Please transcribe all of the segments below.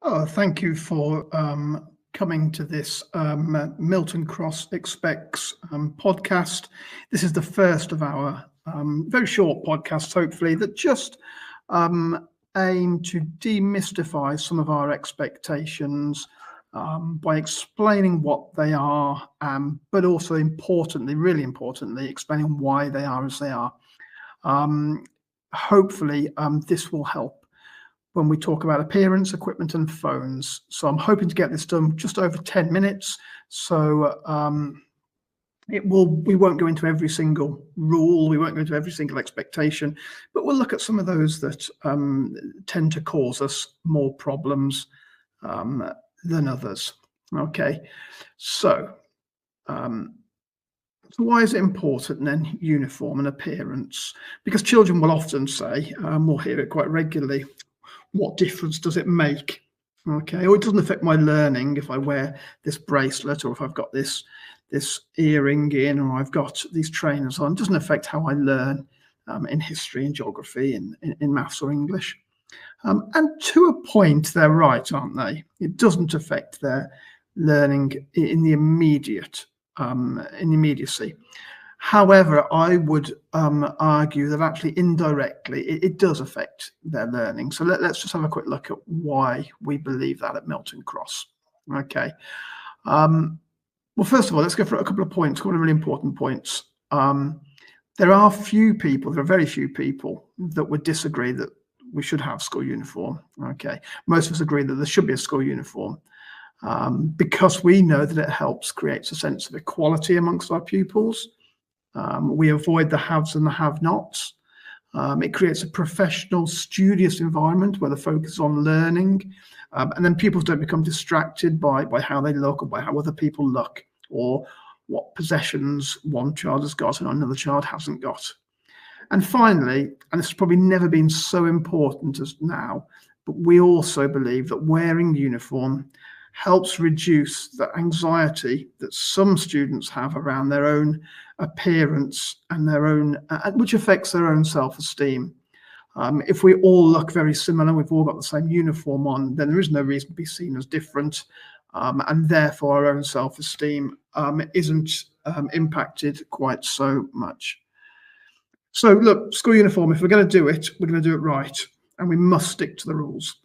Oh, thank you for coming to this Miltoncross Expects podcast. This is the first of our very short podcasts, hopefully, that just aim to demystify some of our expectations by explaining what they are, but also importantly, really importantly, explaining why they are as they are. Hopefully, this will help when we talk about appearance, equipment, and phones. So I'm hoping to get this done just over 10 minutes. So we won't go into every single rule, we won't go into every single expectation, but we'll look at some of those that tend to cause us more problems than others. Okay, so why is it important then, uniform and appearance? Because children will often say, we'll hear it quite regularly, what difference does it make? Okay, or it doesn't affect my learning if I wear this bracelet, or if I've got this earring in, or I've got these trainers on. It doesn't affect how I learn in history and geography, in maths or English. And to a point, they're right, aren't they? It doesn't affect their learning in the immediacy. However, I would argue that actually indirectly it does affect their learning. So let's just have a quick look at why we believe that at Miltoncross. Okay. Well, first of all, let's go for a couple of points, a couple of really important points. There are very few people that would disagree that we should have school uniform. Okay. Most of us agree that there should be a school uniform. Because we know that it helps create a sense of equality amongst our pupils. We avoid the haves and the have-nots. It creates a professional, studious environment where the focus is on learning, and then pupils don't become distracted by how they look or by how other people look, or what possessions one child has got and another child hasn't got. And finally, and this has probably never been so important as now, but we also believe that wearing uniform helps reduce the anxiety that some students have around their own appearance and their own, which affects their own self-esteem. If we all look very similar, we've all got the same uniform on, then there is no reason to be seen as different, and therefore our own self-esteem isn't impacted quite so much. So look, school uniform, if we're going to do it, we're going to do it right, and we must stick to the rules.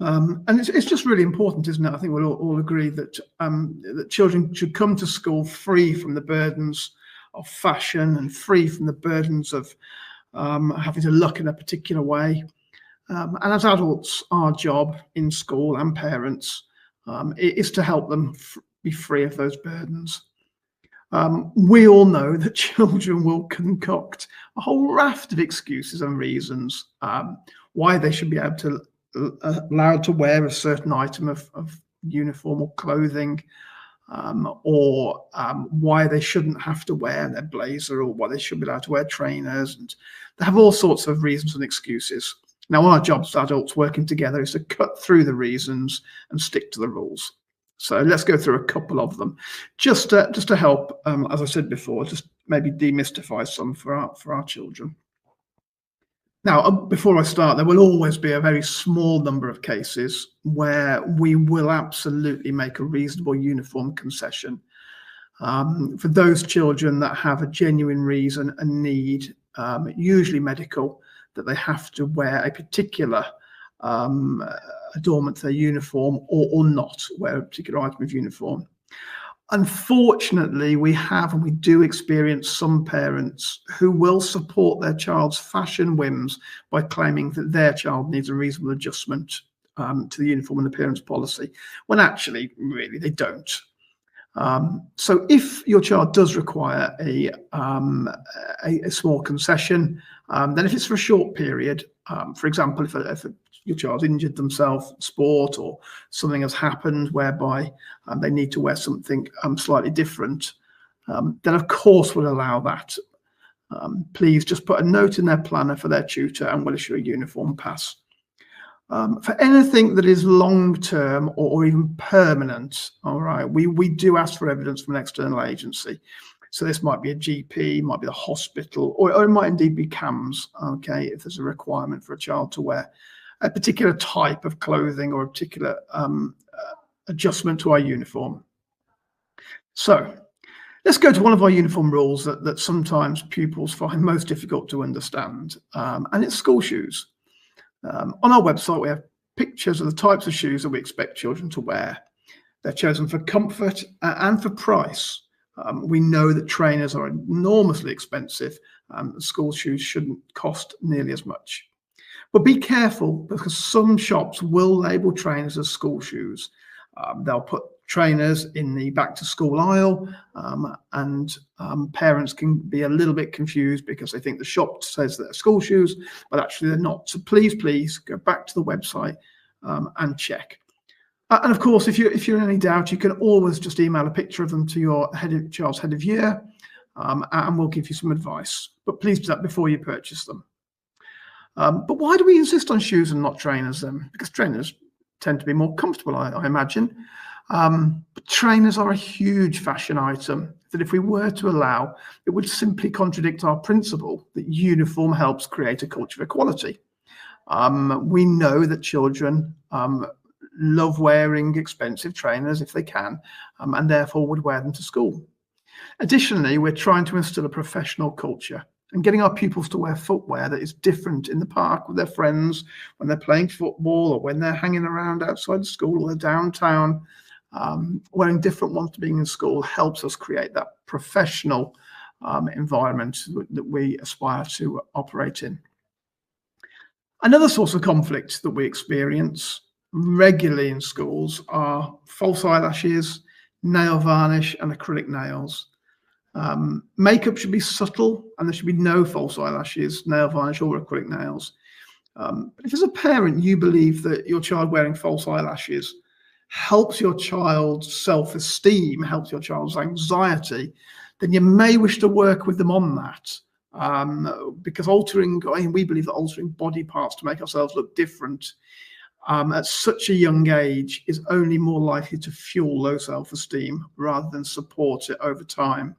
And it's just really important, isn't it? I think we'll all agree that that children should come to school free from the burdens of fashion and free from the burdens of having to look in a particular way. And as adults, our job in school and parents is to help them be free of those burdens. We all know that children will concoct a whole raft of excuses and reasons why they should be able to allowed to wear a certain item of uniform or clothing, or why they shouldn't have to wear their blazer, or why they should be allowed to wear trainers. And they have all sorts of reasons and excuses. Now, our job as adults working together is to cut through the reasons and stick to the rules. So let's go through a couple of them, just to help, as I said before, just maybe demystify some for our children. Now, before I start, there will always be a very small number of cases where we will absolutely make a reasonable uniform concession. For those children that have a genuine reason and need, usually medical, that they have to wear a particular adornment to their uniform, or not wear a particular item of uniform. Unfortunately, we do experience some parents who will support their child's fashion whims by claiming that their child needs a reasonable adjustment to the uniform and appearance policy, when actually, really, they don't. So if your child does require a small concession, then if it's for a short period, for example, if your child injured themselves in sport, or something has happened whereby they need to wear something slightly different, then of course we'll allow that. Please just put a note in their planner for their tutor, and we'll issue a uniform pass. For anything that is long-term or even permanent, all right, we do ask for evidence from an external agency. So this might be a GP, might be the hospital, or it might indeed be CAMS, okay, if there's a requirement for a child to wear a particular type of clothing or a particular adjustment to our uniform. So let's go to one of our uniform rules that sometimes pupils find most difficult to understand, and it's school shoes. On our website, we have pictures of the types of shoes that we expect children to wear. They're chosen for comfort and for price. We know that trainers are enormously expensive. School shoes shouldn't cost nearly as much. But be careful, because some shops will label trainers as school shoes. They'll put trainers in the back to school aisle, and parents can be a little bit confused because they think the shop says they're school shoes, but actually they're not. So please go back to the website and check. And of course, if you're in any doubt, you can always just email a picture of them to your child's head of year, and we'll give you some advice. But please do that before you purchase them. But why do we insist on shoes and not trainers then? Because trainers tend to be more comfortable, I imagine. But trainers are a huge fashion item that if we were to allow, it would simply contradict our principle that uniform helps create a culture of equality. We know that children love wearing expensive trainers if they can, and therefore would wear them to school. Additionally, we're trying to instill a professional culture and getting our pupils to wear footwear that is different in the park with their friends, when they're playing football, or when they're hanging around outside the school or downtown. Wearing different ones to being in school helps us create that professional environment that we aspire to operate in. Another source of conflict that we experience regularly in schools are false eyelashes, nail varnish, and acrylic nails. Makeup should be subtle, and there should be no false eyelashes, nail varnish, or acrylic nails. But if as a parent you believe that your child wearing false eyelashes helps your child's self-esteem, helps your child's anxiety, then you may wish to work with them on that. Because we believe that altering body parts to make ourselves look different at such a young age is only more likely to fuel low self-esteem rather than support it over time.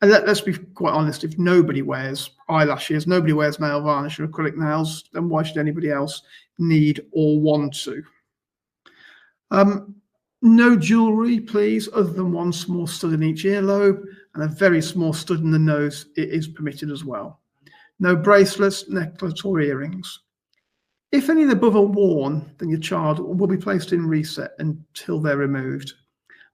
And let's be quite honest, if nobody wears eyelashes, nobody wears nail varnish or acrylic nails, then why should anybody else need or want to? No jewellery, please, other than one small stud in each earlobe, and a very small stud in the nose is permitted as well. No bracelets, necklace, or earrings. If any of the above are worn, then your child will be placed in reset until they're removed.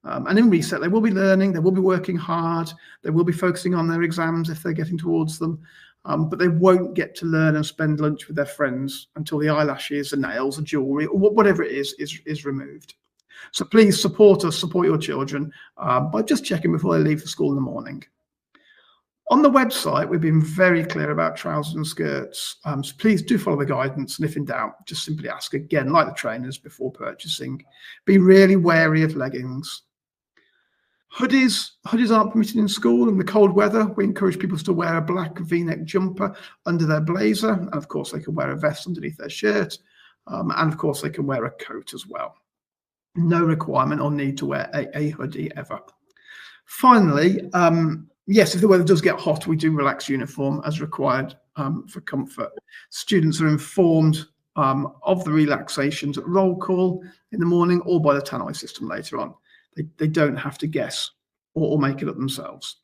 And in reset, they will be learning, they will be working hard, they will be focusing on their exams if they're getting towards them, but they won't get to learn and spend lunch with their friends until the eyelashes, the nails, the jewellery, or whatever it is removed. So please support your children by just checking before they leave for school in the morning. On the website, we've been very clear about trousers and skirts, so please do follow the guidance, and if in doubt, just simply ask again, like the trainers, before purchasing. Be really wary of leggings. Hoodies aren't permitted in school. In the cold weather, we encourage people to wear a black V-neck jumper under their blazer, and of course they can wear a vest underneath their shirt, and of course they can wear a coat as well. No requirement or need to wear a hoodie ever. Finally, yes, if the weather does get hot, we do relax uniform as required for comfort. Students are informed of the relaxations at roll call in the morning or by the tannoy system later on. They don't have to guess or make it up themselves.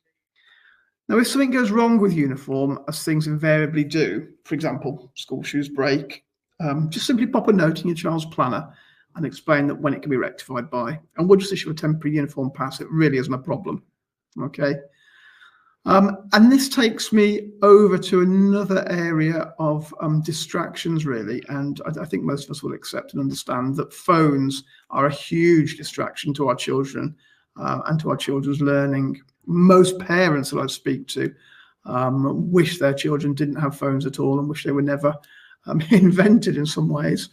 Now, if something goes wrong with uniform, as things invariably do, for example, school shoes break, just simply pop a note in your child's planner and explain that when it can be rectified by, and we'll just issue a temporary uniform pass. It really isn't a problem. Okay. And this takes me over to another area of distractions, really. And I think most of us will accept and understand that phones are a huge distraction to our children and to our children's learning. Most parents that I speak to wish their children didn't have phones at all and wish they were never invented in some ways.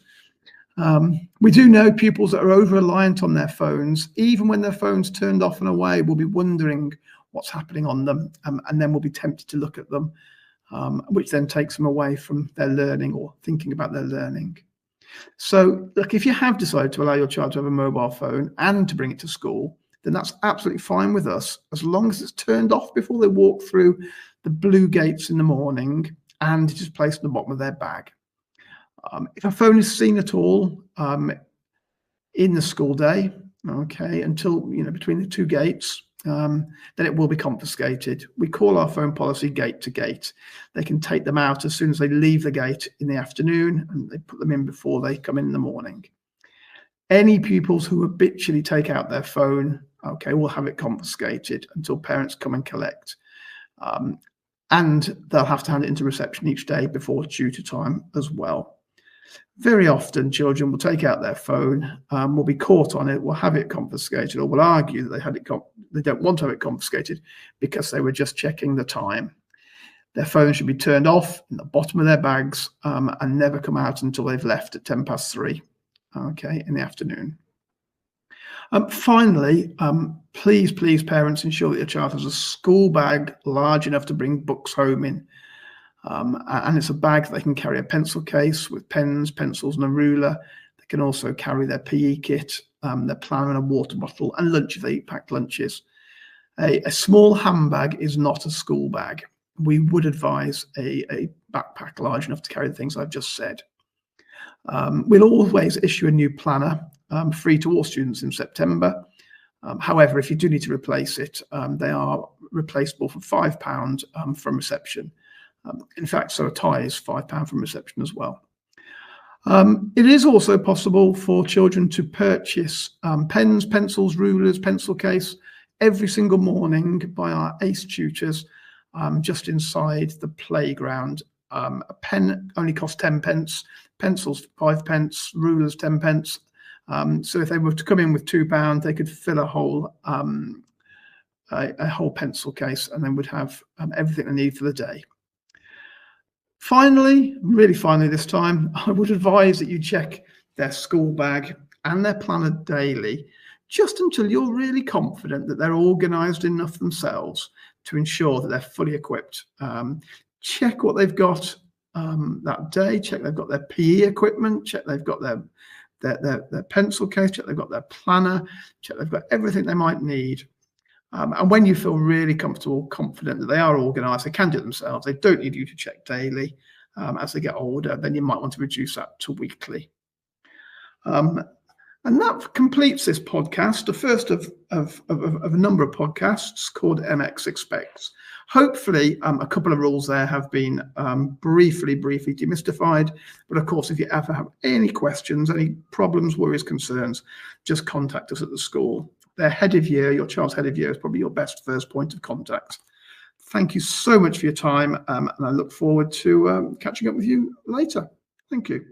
We do know pupils that are over-reliant on their phones, even when their phone's turned off and away, will be wondering what's happening on them, and then will be tempted to look at them, which then takes them away from their learning or thinking about their learning. So look, if you have decided to allow your child to have a mobile phone and to bring it to school, then that's absolutely fine with us, as long as it's turned off before they walk through the blue gates in the morning and it is placed in the bottom of their bag. If a phone is seen at all in the school day, okay, until between the two gates, then it will be confiscated. We call our phone policy gate to gate. They can take them out as soon as they leave the gate in the afternoon, and they put them in before they come in the morning. Any pupils who habitually take out their phone, okay, will have it confiscated until parents come and collect. And they'll have to hand it into reception each day before tutor time as well. Very often, children will take out their phone, will be caught on it, will have it confiscated, or will argue that they don't want to have it confiscated because they were just checking the time. Their phone should be turned off in the bottom of their bags and never come out until they've left at 3:10, okay, in the afternoon. Finally, please, parents, ensure that your child has a school bag large enough to bring books home in. And it's a bag that they can carry a pencil case with pens, pencils, and a ruler. They can also carry their PE kit, their planner, and a water bottle, and lunch if they eat packed lunches. A small handbag is not a school bag. We would advise a backpack large enough to carry the things I've just said. We'll always issue a new planner, free to all students in September. However, if you do need to replace it, they are replaceable for £5 from reception. In fact, so a tie is £5 from reception as well. It is also possible for children to purchase pens, pencils, rulers, pencil case every single morning by our ACE tutors just inside the playground. A pen only costs 10p, pencils 5p, rulers 10p. So if they were to come in with £2, they could fill a whole pencil case and then would have everything they need for the day. Finally, really finally this time, I would advise that you check their school bag and their planner daily, just until you're really confident that they're organised enough themselves to ensure that they're fully equipped. Check what they've got that day, check they've got their PE equipment, check they've got their pencil case, check they've got their planner, check they've got everything they might need. And when you feel really comfortable, confident that they are organised, they can do it themselves, they don't need you to check daily as they get older, then you might want to reduce that to weekly. And that completes this podcast, the first of a number of podcasts called MX Expects. Hopefully, a couple of rules there have been briefly demystified. But of course, if you ever have any questions, any problems, worries, concerns, just contact us at the school. Their head of year, your child's head of year, is probably your best first point of contact. Thank you so much for your time, and I look forward to catching up with you later. Thank you.